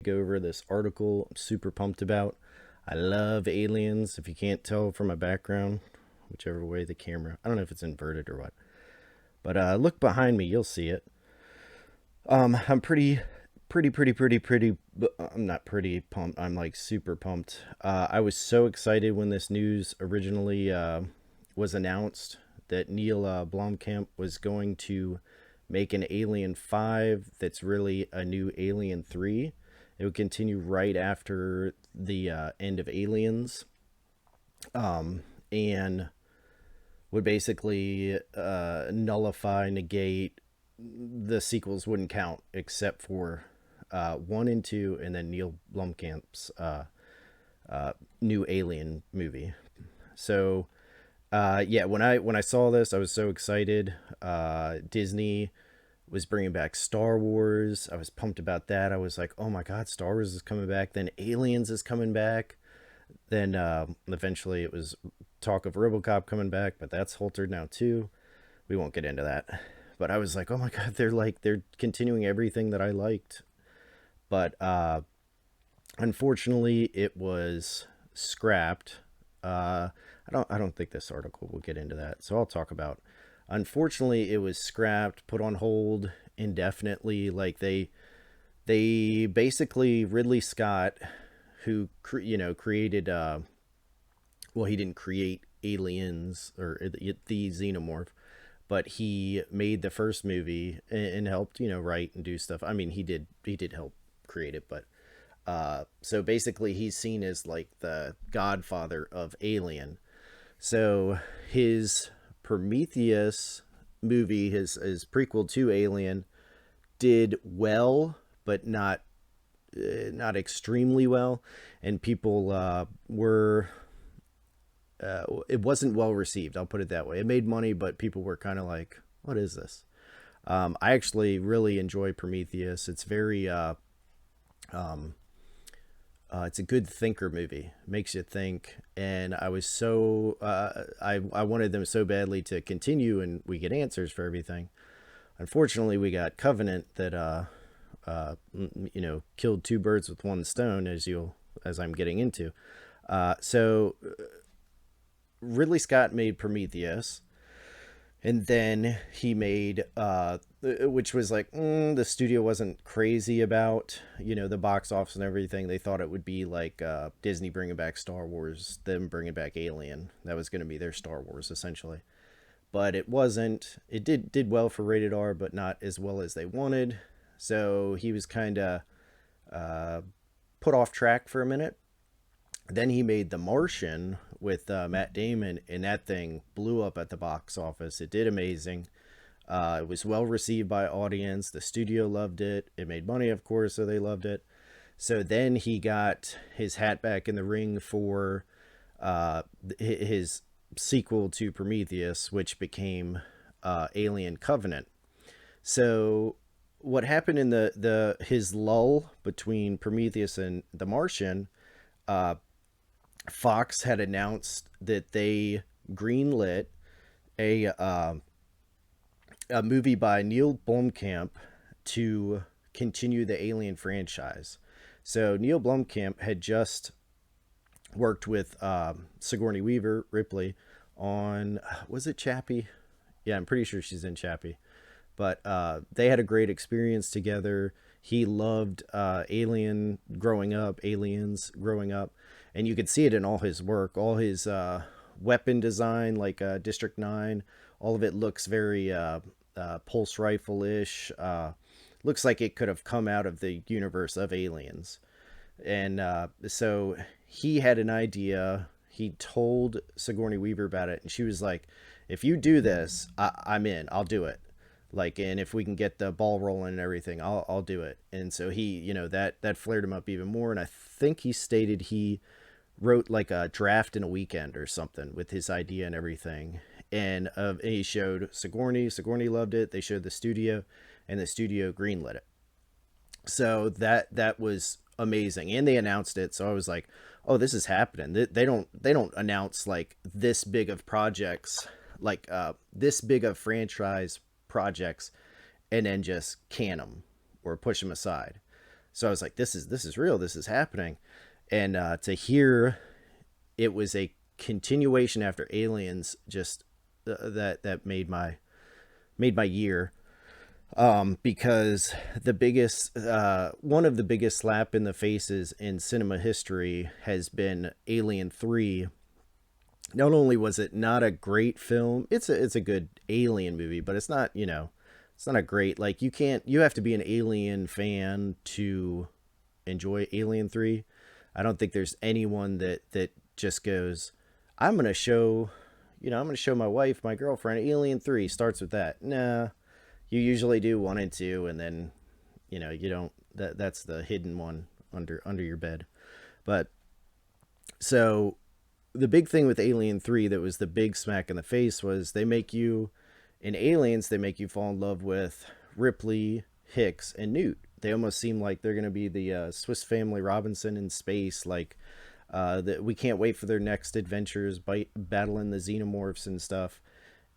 Go over this article I'm super pumped about. I love aliens, if you can't tell from my background, whichever way the camera, I don't know if it's inverted or what, but look behind me, you'll see it. I'm pretty, I'm not pretty pumped, I'm like super pumped. I was so excited when this news originally was announced that Neill Blomkamp was going to make an Alien 5 that's really a new Alien 3. It would continue right after the end of Aliens, and would basically nullify, negate the sequels, wouldn't count except for 1 and 2, and then Neill Blomkamp's new Alien movie. So yeah, when I saw this, I was so excited. Disney was bringing back Star Wars. I was pumped about that. I was like, oh my god, Star Wars is coming back. Then Aliens is coming back. Then eventually it was talk of RoboCop coming back, but that's halted now too. We won't get into that. But I was like, oh my god, they're continuing everything that I liked. But unfortunately, it was scrapped. I don't think this article will get into that, so I'll talk about. Unfortunately, it was scrapped, put on hold indefinitely. Like they basically Ridley Scott, who created well, he didn't create Aliens or the Xenomorph, but he made the first movie and helped write and do stuff. I mean, he did help create it, but so basically he's seen as like the godfather of Alien. So his Prometheus movie, his prequel to Alien, did well, but not extremely well, and people were it wasn't well received. I'll put it that way. It made money, but people were kind of like, "What is this?" I actually really enjoy Prometheus. It's very it's a good thinker movie. Makes you think. And I was so I wanted them so badly to continue, and we get answers for everything. Unfortunately, we got Covenant that killed two birds with one stone, as I'm getting into. So Ridley Scott made Prometheus, and then he made which was like the studio wasn't crazy about the box office and everything. They thought it would be like Disney bringing back Star Wars, them bringing back Alien. That was going to be their Star Wars essentially, but it wasn't. It did well for rated R, but not as well as they wanted. So he was kind of put off track for a minute. Then he made The Martian with Matt Damon, and that thing blew up at the box office. It did amazing. It was well received by audience. The studio loved it. It made money, of course, so they loved it. So then he got his hat back in the ring for his sequel to Prometheus, which became Alien Covenant. So what happened in the his lull between Prometheus and The Martian, Fox had announced that they greenlit a a movie by Neill Blomkamp to continue the Alien franchise. So Neill Blomkamp had just worked with Sigourney Weaver, Ripley, on, was it Chappie? Yeah, I'm pretty sure she's in Chappie. But they had a great experience together. He loved Aliens growing up, and you could see it in all his work, all his weapon design, like District 9. All of it looks very pulse rifle ish. Looks like it could have come out of the universe of Aliens. And so he had an idea. He told Sigourney Weaver about it, and she was like, "If you do this, I'm in. I'll do it. Like, and if we can get the ball rolling and everything, I'll do it." And so he, that flared him up even more. And I think he stated he wrote like a draft in a weekend or something with his idea and everything. And he showed Sigourney. Sigourney loved it. They showed the studio, and the studio greenlit it. So that was amazing, and they announced it. So I was like, "Oh, this is happening." They don't announce like this big of projects, like this big of franchise projects, and then just can them or push them aside. So I was like, this is real. This is happening. And to hear it was a continuation after Aliens, just that made my year. Because the biggest one of the biggest slap in the faces in cinema history has been Alien 3. Not only was it not a great film, it's a good Alien movie, but it's not, it's not a great, like, you have to be an Alien fan to enjoy Alien 3. I don't think there's anyone that just goes, I'm gonna show, I'm gonna show my wife, my girlfriend, Alien 3 starts with that. Nah, you usually do 1 and 2, and then, you don't. That's the hidden one under your bed. But so the big thing with Alien 3 that was the big smack in the face was they make you in Aliens, they make you fall in love with Ripley, Hicks, and Newt. They almost seem like they're going to be the Swiss Family Robinson in space. Like, that we can't wait for their next adventures, battling the xenomorphs and stuff.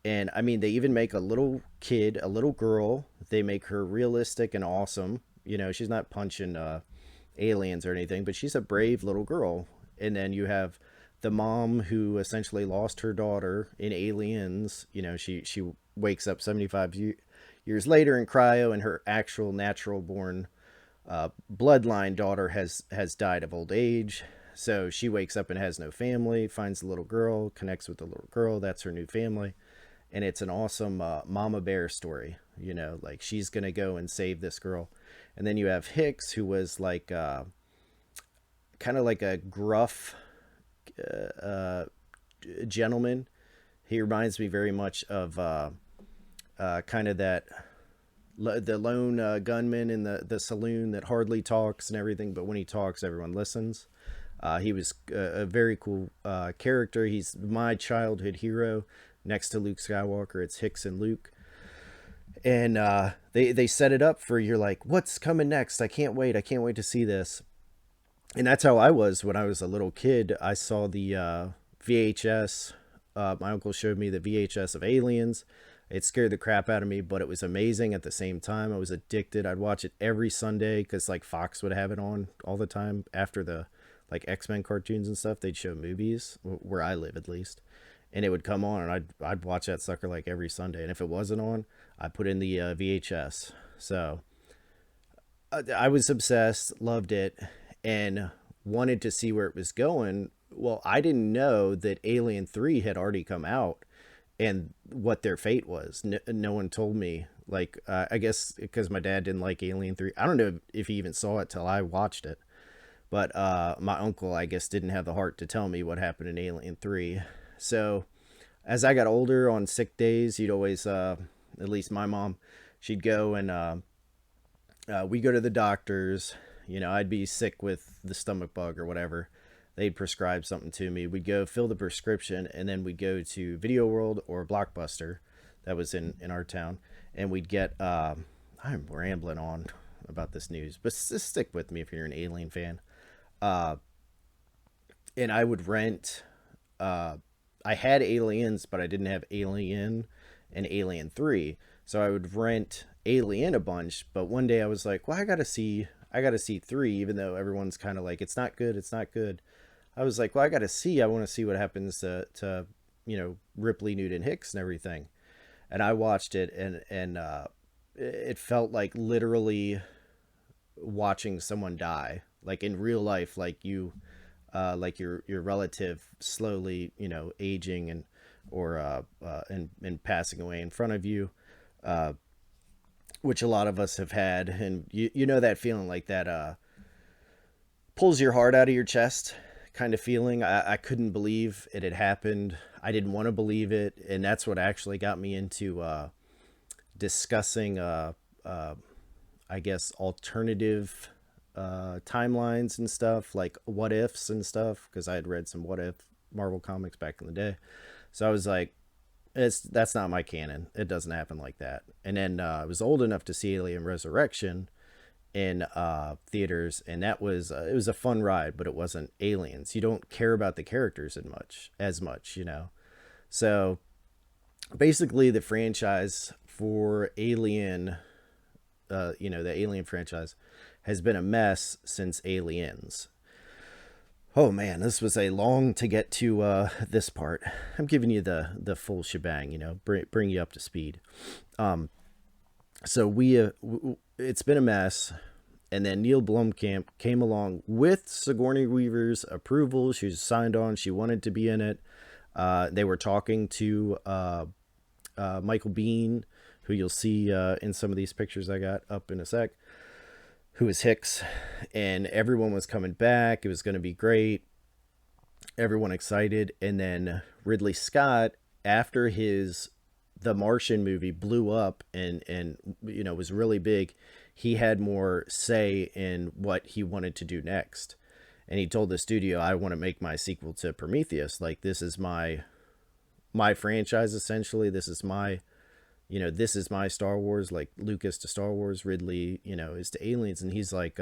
And I mean, they even make a little kid, a little girl. They make her realistic and awesome. She's not punching aliens or anything, but she's a brave little girl. And then you have the mom who essentially lost her daughter in Aliens. She wakes up 75 years later in cryo, and her actual natural born bloodline daughter has died of old age. So she wakes up and has no family, finds the little girl, connects with the little girl. That's her new family. And it's an awesome mama bear story. Like, she's going to go and save this girl. And then you have Hicks, who was like kind of like a gruff uh, gentleman. He reminds me very much of kind of that the lone gunman in the saloon that hardly talks and everything, but when he talks, everyone listens. He was a very cool character. He's my childhood hero. Next to Luke Skywalker, it's Hicks and Luke. And they set it up for, you're like, what's coming next? I can't wait. I can't wait to see this. And that's how I was when I was a little kid. I saw the VHS. My uncle showed me the VHS of Aliens. It scared the crap out of me, but it was amazing at the same time. I was addicted. I'd watch it every Sunday because, like, Fox would have it on all the time after the, like, X-Men cartoons and stuff. They'd show movies where I live, at least, and it would come on, and I'd watch that sucker like every Sunday. And if it wasn't on, I put in the VHS. So I was obsessed, loved it, and wanted to see where it was going. Well, I didn't know that Alien 3 had already come out and what their fate was. No one told me. Like, I guess because my dad didn't like Alien 3. I don't know if he even saw it till I watched it. But my uncle, I guess, didn't have the heart to tell me what happened in Alien 3. So as I got older, on sick days, you'd always, at least my mom, she'd go and we go to the doctors. I'd be sick with the stomach bug or whatever. They'd prescribe something to me. We'd go fill the prescription, and then we'd go to Video World or Blockbuster that was in our town. And we'd get, I'm rambling on about this news, but just stick with me if you're an Alien fan. Uh, and I would rent, I had Aliens, but I didn't have Alien and Alien 3. So I would rent Alien a bunch, but one day I was like, well, I gotta see 3, even though everyone's kind of like, it's not good, it's not good. I was like, well, I want to see what happens to Ripley, Newt, and Hicks and everything. And I watched it, and it felt like literally watching someone die, like in real life, like your relative slowly, aging and passing away in front of you, which a lot of us have had. And you know that feeling, like that pulls your heart out of your chest kind of feeling. I couldn't believe it had happened. I didn't want to believe it, and that's what actually got me into discussing I guess alternative timelines and stuff, like what ifs and stuff, because I had read some what if Marvel comics back in the day. So I was like, that's not my canon. It doesn't happen like that. And then I was old enough to see Alien Resurrection in theaters, and that was it was a fun ride, but it wasn't Aliens. You don't care about the characters as much. So basically, the franchise for Alien, the Alien franchise, has been a mess since Aliens. Oh man, this was a long to get to this part. I'm giving you the full shebang, bring you up to speed. So it's been a mess, and then Neill Blomkamp came along with Sigourney Weaver's approval. She was signed on. She wanted to be in it. They were talking to Michael Biehn, who you'll see in some of these pictures I got up in a sec, who is Hicks, and everyone was coming back. It was going to be great. Everyone excited. And then Ridley Scott, after The Martian movie blew up and was really big, he had more say in what he wanted to do next. And he told the studio, I want to make my sequel to Prometheus. Like, this is my franchise, essentially. This is my Star Wars, like Lucas to Star Wars, Ridley, is to Aliens. And he's like,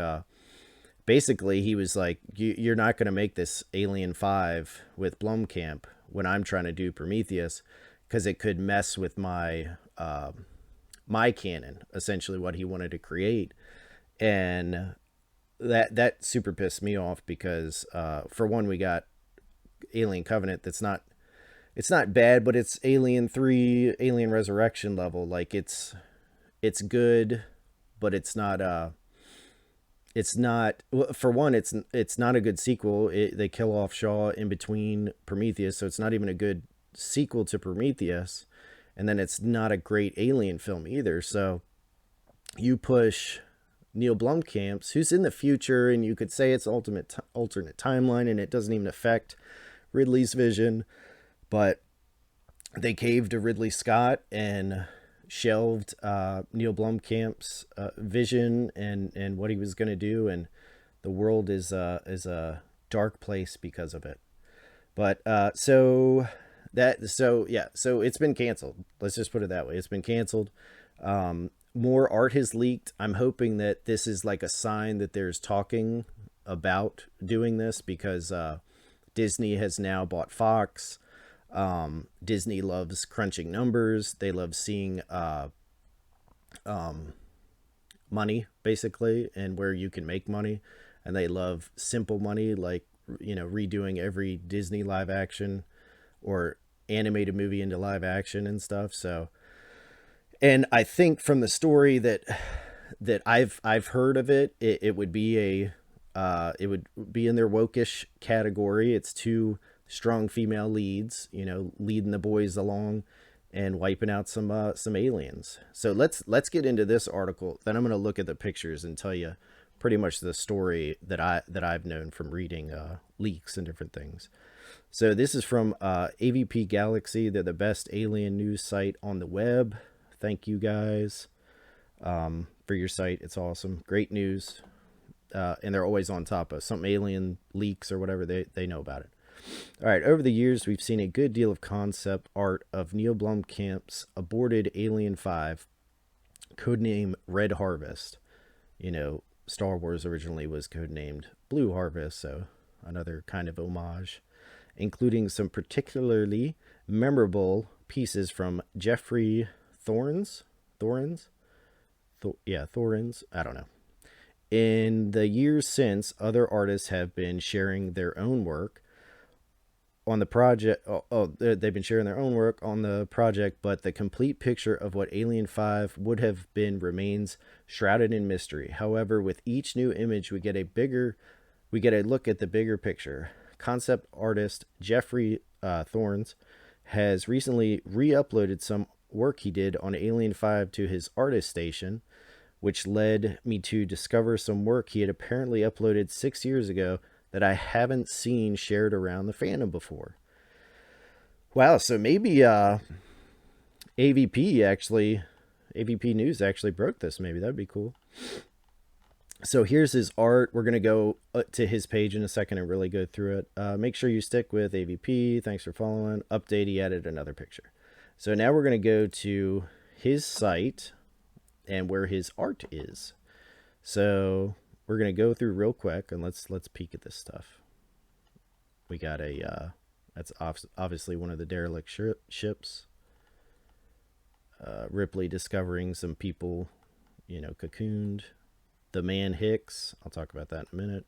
basically, he was like, you're not going to make this Alien 5 with Blomkamp when I'm trying to do Prometheus, because it could mess with my canon, essentially what he wanted to create. And that super pissed me off, because for one, we got Alien Covenant that's not, it's not bad, but it's Alien 3, Alien Resurrection level. Like, it's good, but it's not for one, it's not a good sequel. They kill off Shaw in between Prometheus, so it's not even a good sequel to Prometheus. And then it's not a great Alien film either. So you push Neill Blomkamp, who's in the future, and you could say it's alternate timeline, and it doesn't even affect Ridley's vision. But they caved to Ridley Scott and shelved Neill Blomkamp's vision and what he was going to do, and the world is a dark place because of it. But so it's been canceled. Let's just put it that way. It's been canceled. More art has leaked. I'm hoping that this is like a sign that there's talking about doing this, because Disney has now bought Fox. Disney loves crunching numbers. They love seeing money, basically, and where you can make money. And they love simple money, like, redoing every Disney live action or animated movie into live action and stuff. So, and I think from the story that I've heard of it, it would be it would be in their wokish category. It's two strong female leads, leading the boys along and wiping out some aliens. So let's get into this article. Then I'm going to look at the pictures and tell you pretty much the story that I've known from reading leaks and different things. So this is from AVP Galaxy. They're the best alien news site on the web. Thank you guys for your site. It's awesome. Great news. And they're always on top of some alien leaks or whatever. They know about it. All right, over the years, we've seen a good deal of concept art of Neill Blomkamp's aborted Alien 5, codename Red Harvest. Star Wars originally was codenamed Blue Harvest, so another kind of homage, including some particularly memorable pieces from Jeffrey Thorins? I don't know. In the years since, other artists have been sharing their own work on the project. They've been sharing their own work on the project, but the complete picture of what Alien 5 would have been remains shrouded in mystery. However, with each new image, we get a look at the bigger picture. Concept artist Jeffrey Thorns has recently re-uploaded some work he did on Alien 5 to his artist station, which led me to discover some work he had apparently uploaded 6 years ago that I haven't seen shared around the fandom before. Wow, so maybe AVP News actually broke this. Maybe that'd be cool. So here's his art. We're going to go to his page in a second and really go through it. Make sure you stick with AVP. Thanks for following. Update, he added another picture. So now we're going to go to his site and where his art is. So we're going to go through real quick and let's peek at this stuff. We got that's obviously one of the derelict ships. Ripley discovering some people, cocooned. the man Hicks. I'll talk about that in a minute.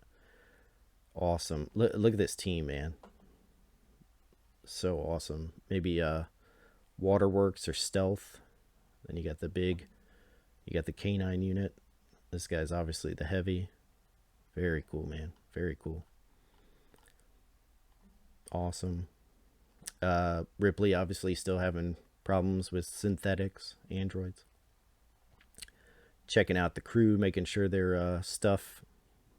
Awesome. Look at this team, man. So awesome. Maybe Waterworks or Stealth. Then you got the canine unit. This guy's obviously the heavy. Very cool, man. Very cool. Awesome. Ripley obviously still having problems with synthetics, androids. Checking out the crew, making sure their stuff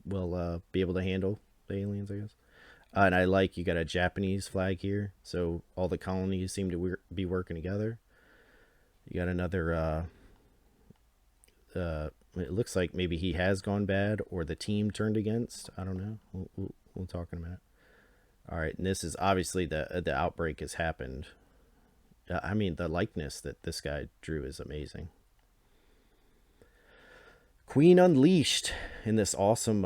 will be able to handle the aliens, I guess. And I like you got a Japanese flag here, so all the colonies seem to be working together. You got another. It looks like maybe he has gone bad, or the team turned against. I don't know. We'll talk in a minute. All right, and this is obviously the outbreak has happened. I mean, the likeness that this guy drew is amazing. Queen Unleashed in this awesome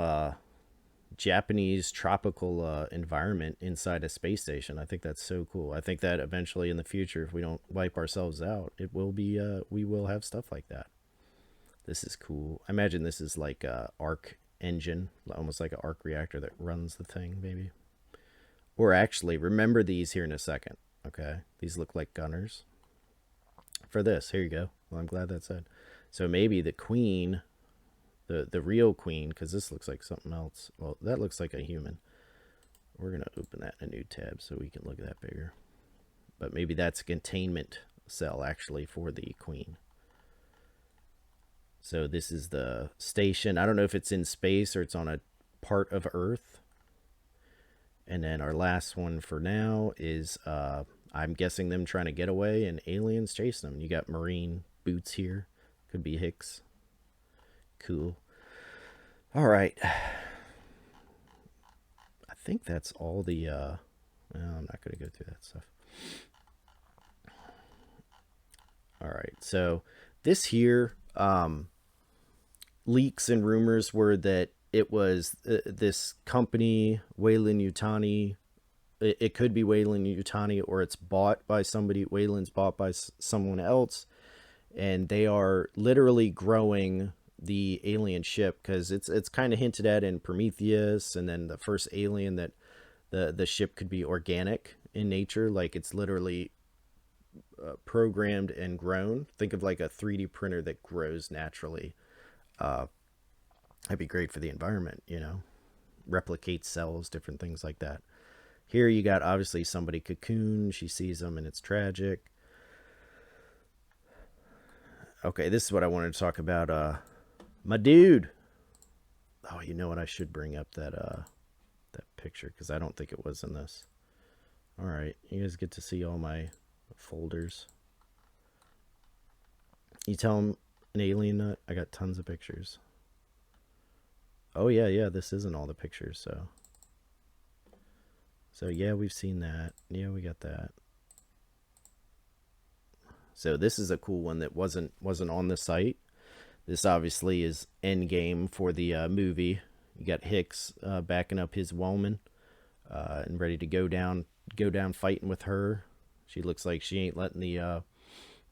Japanese tropical environment inside a space station. I think that's so cool. I think that eventually in the future, if we don't wipe ourselves out, it will be we will have stuff like that. This is cool. I imagine this is like a arc engine, almost like an arc reactor that runs the thing, maybe. Or actually, remember these here in a second. Okay, these look like gunners. For this, here you go. Well, I'm glad that's said. So maybe the queen, the real queen, because this looks like something else. Well, that looks like a human. We're going to open that in a new tab so we can look at that bigger. But maybe that's a containment cell, actually, for the queen. So this is the station. I don't know if it's in space or it's on a part of Earth. And then our last one for now is, I'm guessing them trying to get away and aliens chasing them. You got Marine boots here. Could be Hicks. Cool. All right. I think that's all the, well, I'm not going to go through that stuff. All right. So this here, leaks and rumors were that it was this company, Weyland Yutani. It could be Weyland Yutani, or it's bought by somebody. Weyland's bought by someone else, and they are literally growing the alien ship, because it's kind of hinted at in Prometheus, and then the first Alien, that the ship could be organic in nature, like it's literally programmed and grown. Think of like a 3D printer that grows naturally. That'd be great for the environment, you know, replicate cells, different things like that. Here you got obviously somebody cocoon. She sees them and it's tragic. Okay, this is what I wanted to talk about. My dude. Oh, you know what? I should bring up that picture, because I don't think it was in this. All right, you guys get to see all my folders. You tell them an alien nut. I got tons of pictures. Oh yeah, this isn't all the pictures, so yeah, we've seen that. Yeah, we got that. So this is a cool one that wasn't on the site. This obviously is endgame for the movie. You got Hicks backing up his woman and ready to go down fighting with her. She looks like she ain't letting the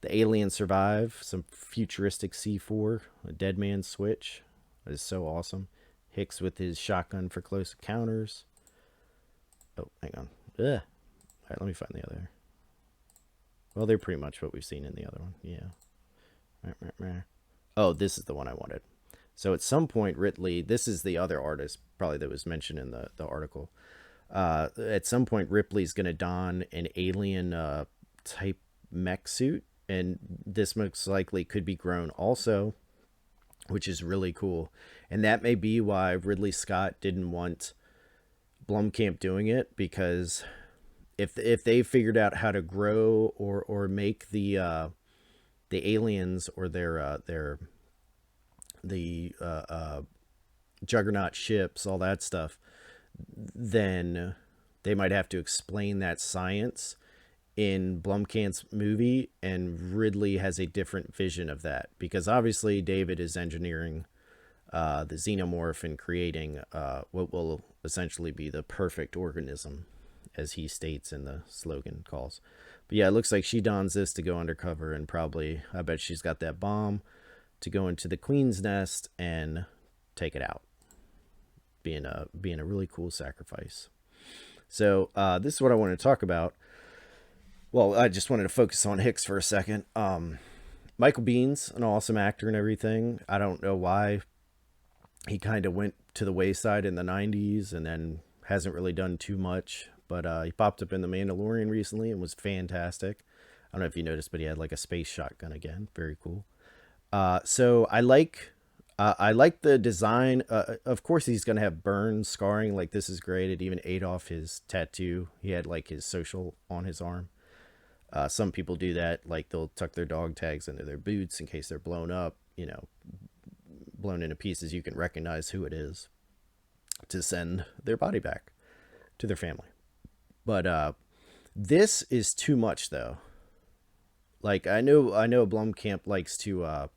alien survive. Some futuristic C4, a dead man switch. That is so awesome. Hicks with his shotgun for close encounters. Oh, hang on. Ugh. All right, let me find the other. Well, they're pretty much what we've seen in the other one. Yeah. Oh, this is the one I wanted. So at some point, Ripley, this is the other artist probably that was mentioned in the article. At some point, Ripley's going to don an alien type mech suit, and this most likely could be grown also, which is really cool. And that may be why Ridley Scott didn't want Blomkamp doing it, because if they figured out how to grow or make the aliens or their juggernaut ships, all that stuff, then they might have to explain that science in Blomkamp's movie, and Ridley has a different vision of that, because obviously David is engineering the xenomorph and creating what will essentially be the perfect organism, as he states in the slogan calls. But yeah, it looks like she dons this to go undercover, and probably, I bet she's got that bomb to go into the Queen's Nest and take it out, being a really cool sacrifice. So this is what I wanted to talk about. Well, I just wanted to focus on Hicks for a second. Michael Biehn's an awesome actor and everything. I don't know why he kind of went to the wayside in the 90s and then hasn't really done too much. But he popped up in The Mandalorian recently and was fantastic. I don't know if you noticed, but he had like a space shotgun again. Very cool. So I like the design. Of course, he's gonna have burn scarring. Like this is great. It even ate off his tattoo. He had like his social on his arm. Some people do that. Like they'll tuck their dog tags into their boots in case they're blown up. Blown into pieces. You can recognize who it is to send their body back to their family. But this is too much, though. Like I know Blomkamp likes to.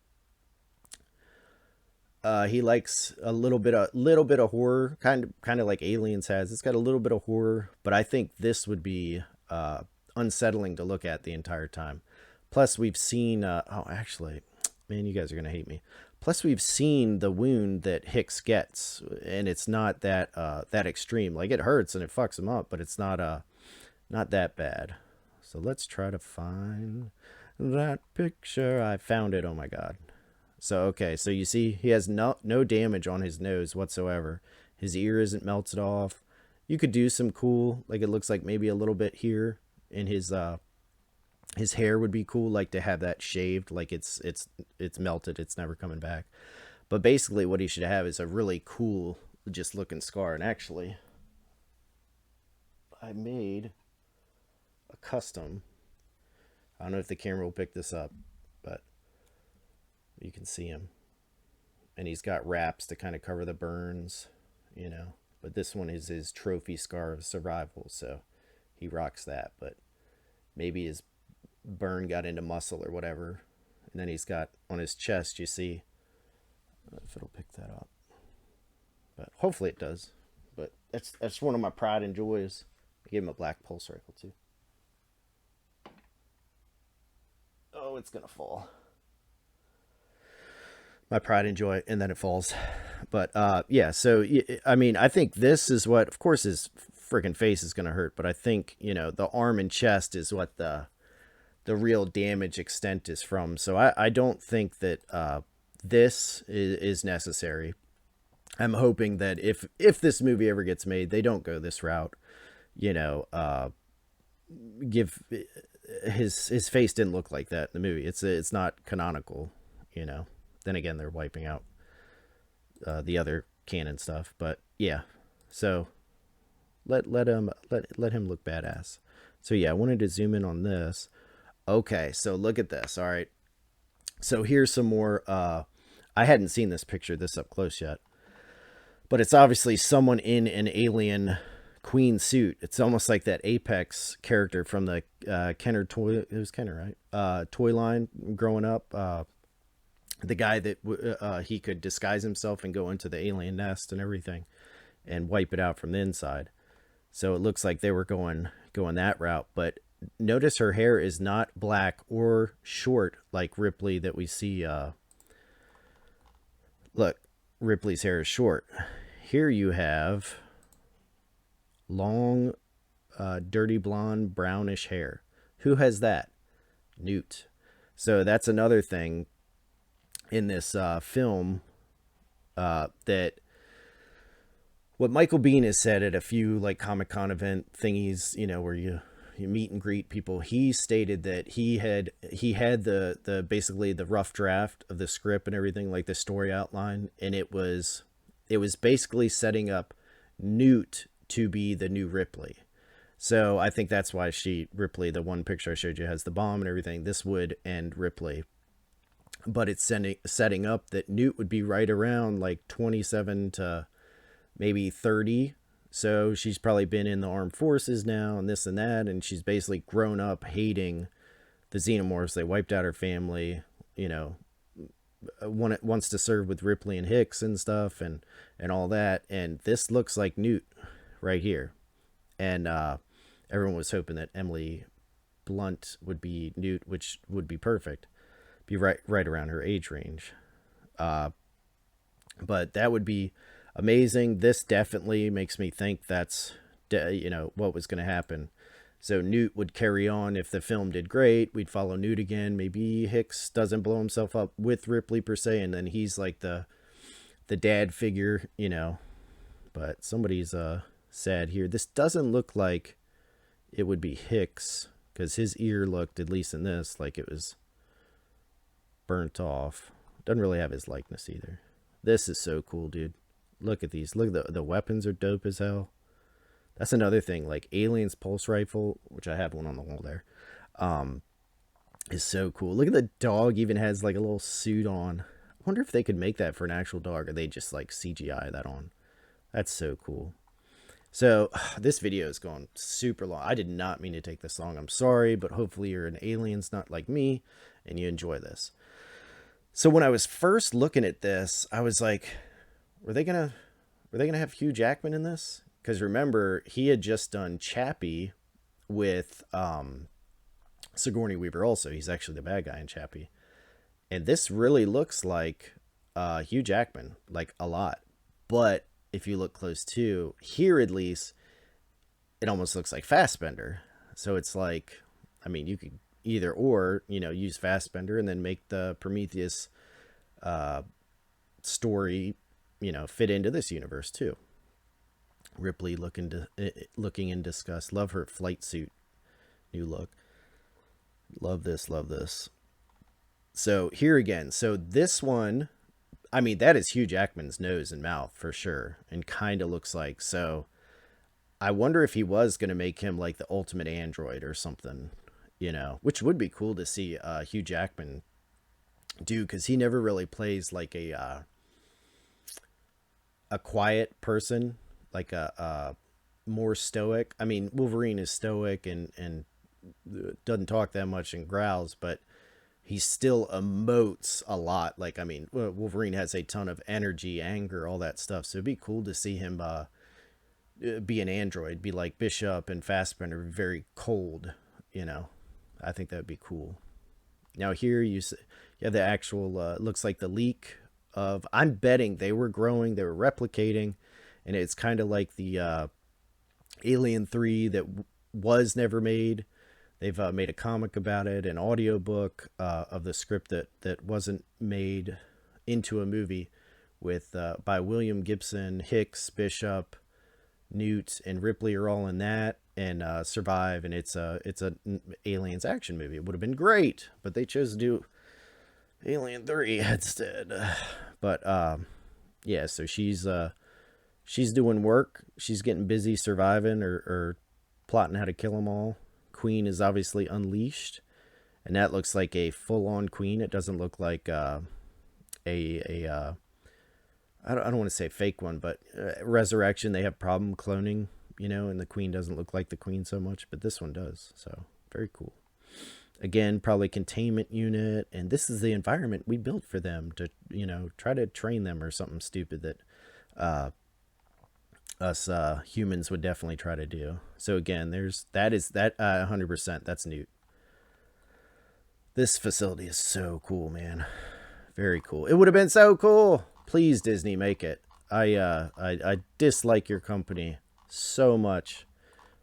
He likes a little bit of horror, kind of like Aliens has. It's got a little bit of horror, but I think this would be unsettling to look at the entire time. Plus, we've seen. Actually, man, you guys are gonna hate me. Plus, we've seen the wound that Hicks gets, and it's not that extreme. Like it hurts and it fucks him up, but it's not that bad. So let's try to find that picture. I found it. Oh my god. So, okay, so you see he has no damage on his nose whatsoever. His ear isn't melted off. You could do some cool, like it looks like maybe a little bit here in his hair would be cool, like to have that shaved, like it's melted, it's never coming back. But basically what he should have is a really cool just looking scar. And actually, I made a custom. I don't know if the camera will pick this up, but you can see him. And he's got wraps to kind of cover the burns, But this one is his trophy scar of survival, so he rocks that. But maybe his burn got into muscle or whatever. And then he's got on his chest, you see, I don't know if it'll pick that up. But hopefully it does. But that's one of my pride and joys. I gave him a black pulse rifle too. Oh, it's gonna fall. My pride and joy, and then it falls. But yeah, so I mean, I think this is what, of course, his freaking face is gonna hurt, but I think the arm and chest is what the real damage extent is from. So I don't think that this is necessary. I'm hoping that if this movie ever gets made, they don't go this route. Give his face didn't look like that in the movie. It's not canonical. Then again, they're wiping out the other canon stuff. But yeah, so let him look badass. So yeah, I wanted to zoom in on this. Okay, so look at this. All right, so here's some more. I hadn't seen this picture this up close yet, but it's obviously someone in an alien queen suit. It's almost like that Apex character from the Kenner toy. It was Kenner, right? Toy line growing up. The guy that he could disguise himself and go into the alien nest and everything and wipe it out from the inside. So it looks like they were going that route. But notice her hair is not black or short like Ripley that we see. Look, Ripley's hair is short. Here you have long, dirty blonde, brownish hair. Who has that? Newt. So that's another thing in this film that what Michael Biehn has said at a few like Comic-Con event thingies, where you meet and greet people. He stated that he had the basically the rough draft of the script and everything, like the story outline, and it was basically setting up Newt to be the new Ripley. So I think that's why Ripley, the one picture I showed you, has the bomb and everything. This would end Ripley. But it's setting up that Newt would be right around like 27 to maybe 30. So she's probably been in the armed forces now and this and that. And she's basically grown up hating the xenomorphs. They wiped out her family, wants to serve with Ripley and Hicks and stuff and all that. And this looks like Newt right here. And everyone was hoping that Emily Blunt would be Newt, which would be perfect. Be right around her age range. But that would be amazing. This definitely makes me think that's, what was going to happen. So Newt would carry on. If the film did great, we'd follow Newt again. Maybe Hicks doesn't blow himself up with Ripley per se, and then he's like the dad figure. But somebody's sad here. This doesn't look like it would be Hicks, because his ear looked, at least in this, like it was burnt off. Doesn't really have his likeness either. This is so cool, dude. Look at these. Look at the weapons are dope as hell. That's another thing. Like Alien's pulse rifle, which I have one on the wall there, is so cool. Look at the dog. Even has like a little suit on. I wonder if they could make that for an actual dog, or they just like CGI that on. That's so cool. So this video is going super long. I did not mean to take this long. I'm sorry, but hopefully you're an alien's not like me and you enjoy this. So when I was first looking at this, I was like, were they gonna have Hugh Jackman in this? Because remember, he had just done Chappie with Sigourney Weaver also. He's actually the bad guy in Chappie. And this really looks like Hugh Jackman, like a lot. But if you look close to here, at least, it almost looks like Fassbender. So it's like, I mean, you could either or, use Fassbender and then make the Prometheus story, fit into this universe too. Ripley looking in disgust. Love her flight suit, new look. Love this, love this. So here again, so this one, I mean, that is Hugh Jackman's nose and mouth for sure, and kind of looks like. So I wonder if he was going to make him like the ultimate android or something, which would be cool to see Hugh Jackman do, because he never really plays like a quiet person, like a more stoic. I mean, Wolverine is stoic and doesn't talk that much and growls, but he still emotes a lot. Like, I mean, Wolverine has a ton of energy, anger, all that stuff. So it'd be cool to see him be an android, be like Bishop and Fassbender, very cold, I think that would be cool. Now here you have the actual, looks like the leak of, I'm betting they were growing, they were replicating, and it's kind of like the Alien 3 that was never made. They've made a comic about it, an audiobook of the script that wasn't made into a movie with by William Gibson. Hicks, Bishop, Newt, and Ripley are all in that, and survive, and it's a Aliens action movie. It would have been great, but they chose to do Alien 3 instead. But yeah, so she's doing work. She's getting busy surviving or plotting how to kill them all. Queen is obviously unleashed, and that looks like a full-on queen. It doesn't look like I don't want to say fake one, but Resurrection, they have problem cloning, and the queen doesn't look like the queen so much, but this one does. So very cool. Again, probably containment unit, and this is the environment we built for them to, try to train them or something stupid that us humans would definitely try to do. So again, that 100%. That's Newt. This facility is so cool, man. Very cool. It would have been so cool. Please, Disney, make it. I dislike your company so much,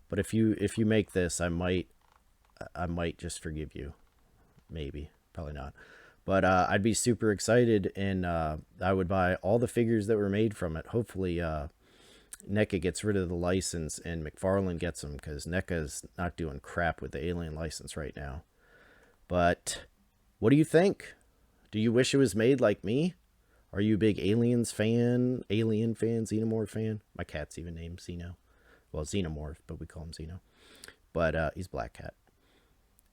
but if you make this, I might just forgive you. Maybe, probably not. But I'd be super excited, and I would buy all the figures that were made from it. Hopefully, NECA gets rid of the license and McFarlane gets them, because NECA's not doing crap with the Alien license right now. But what do you think? Do you wish it was made like me? Are you a big Alien fan, Xenomorph fan? My cat's even named Xeno. Well, Xenomorph, but we call him Xeno. But he's Black Cat.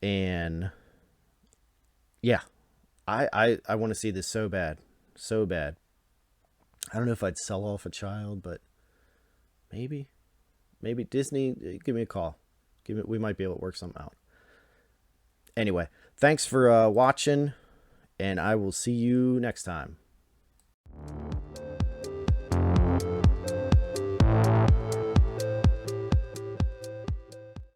And yeah, I want to see this so bad. So bad. I don't know if I'd sell off a child, but maybe Disney, give me a call. We might be able to work something out. Anyway, thanks for watching, and I will see you next time.